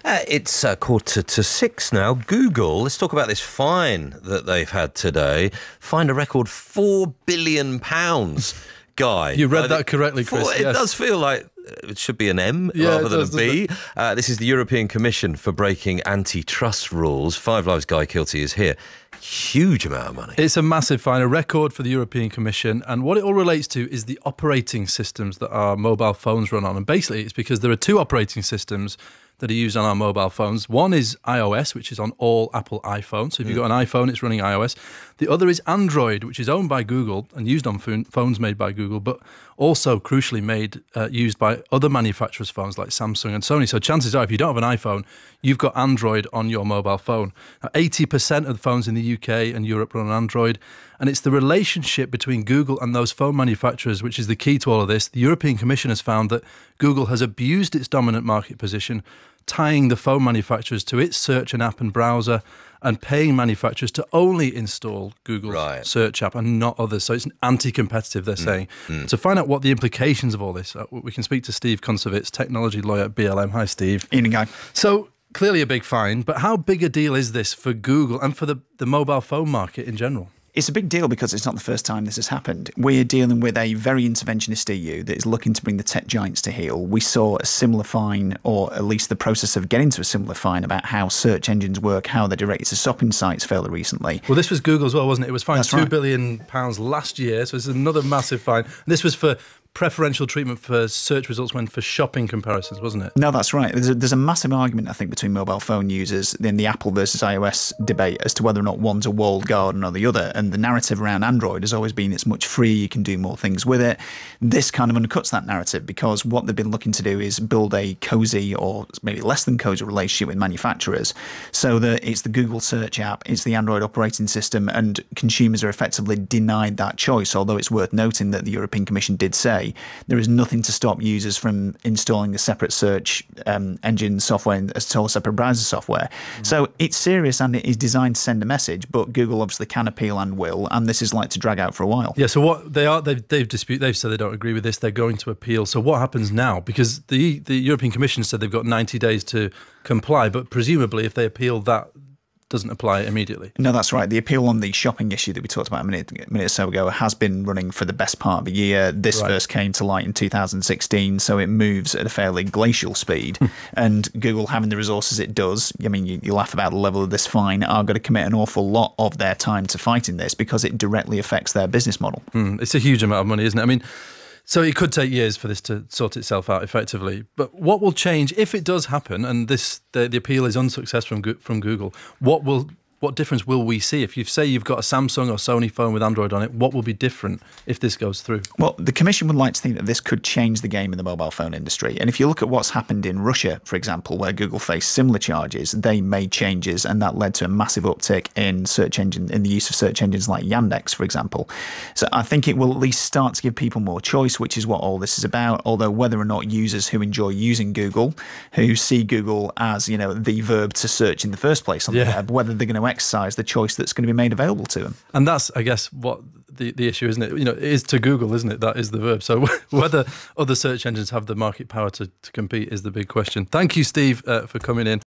It's 5:45 now. Google, let's talk about this fine that they've had today. Fined a record £4 billion, Guy. You read that correctly, Chris. It does feel like it should be an M rather than a B. This is the European Commission for breaking antitrust rules. Five Lives Guy Kilty is here. Huge amount of money. It's a massive fine, a record for the European Commission. And what it all relates to is the operating systems that our mobile phones run on. And basically, it's because there are two operating systems that are used on our mobile phones. One is iOS, which is on all Apple iPhones. So if you've got an iPhone, it's running iOS. The other is Android, which is owned by Google and used on phones made by Google, but also crucially used by other manufacturers' phones like Samsung and Sony. So chances are, if you don't have an iPhone, you've got Android on your mobile phone. Now, 80% of the phones in the UK and Europe run on Android. And it's the relationship between Google and those phone manufacturers which is the key to all of this. The European Commission has found that Google has abused its dominant market position, tying the phone manufacturers to its search and app and browser and paying manufacturers to only install Google's search app and not others. So it's anti-competitive, they're saying. To find out what the implications of all this, we can speak to Steve Kuncewicz, technology lawyer at BLM. Hi, Steve. Evening, Guy. So clearly a big fine, but how big a deal is this for Google and for the mobile phone market in general? It's a big deal because it's not the first time this has happened. We're dealing with a very interventionist EU that is looking to bring the tech giants to heel. We saw a similar fine, or at least the process of getting to a similar fine about how search engines work, how they're directed to shopping sites fairly recently. Well, this was Google as well, wasn't it? It was fined £2 billion last year, so it's another massive fine. And this was for preferential treatment for search results when for shopping comparisons, wasn't it? No, that's right. There's a massive argument, I think, between mobile phone users in the Apple versus iOS debate as to whether or not one's a walled garden or the other. And the narrative around Android has always been it's much freer, you can do more things with it. This kind of undercuts that narrative because what they've been looking to do is build a cozy or maybe less than cozy relationship with manufacturers so that it's the Google search app, it's the Android operating system, and consumers are effectively denied that choice, although it's worth noting that the European Commission did say there is nothing to stop users from installing a separate search engine software and a separate browser software. So it's serious and it is designed to send a message, but Google obviously can appeal and will, and this is like to drag out for a while. Yeah, so what they've said they don't agree with this, they're going to appeal. So what happens now? Because the European Commission said they've got 90 days to comply, but presumably if they appeal, that doesn't apply immediately. No, that's right. The appeal on the shopping issue that we talked about a minute or so ago has been running for the best part of a year. This first came to light in 2016, so it moves at a fairly glacial speed. And Google, having the resources it does, I mean, you laugh about the level of this fine, are going to commit an awful lot of their time to fighting this because it directly affects their business model. It's a huge amount of money, isn't it? I mean, so it could take years for this to sort itself out effectively. But what will change if it does happen and the appeal is unsuccessful from Google? What difference will we see? If you say you've got a Samsung or Sony phone with Android on it, what will be different if this goes through? Well, the Commission would like to think that this could change the game in the mobile phone industry. And if you look at what's happened in Russia, for example, where Google faced similar charges, they made changes and that led to a massive uptick in the use of search engines like Yandex, for example. So I think it will at least start to give people more choice, which is what all this is about. Although whether or not users who enjoy using Google, who see Google as, the verb to search in the first place on the web, whether they're going to exercise the choice that's going to be made available to them. And that's, I guess, what the issue, isn't it? It is to Google, isn't it? That is the verb. So whether other search engines have the market power to compete is the big question. Thank you, Steve, for coming in.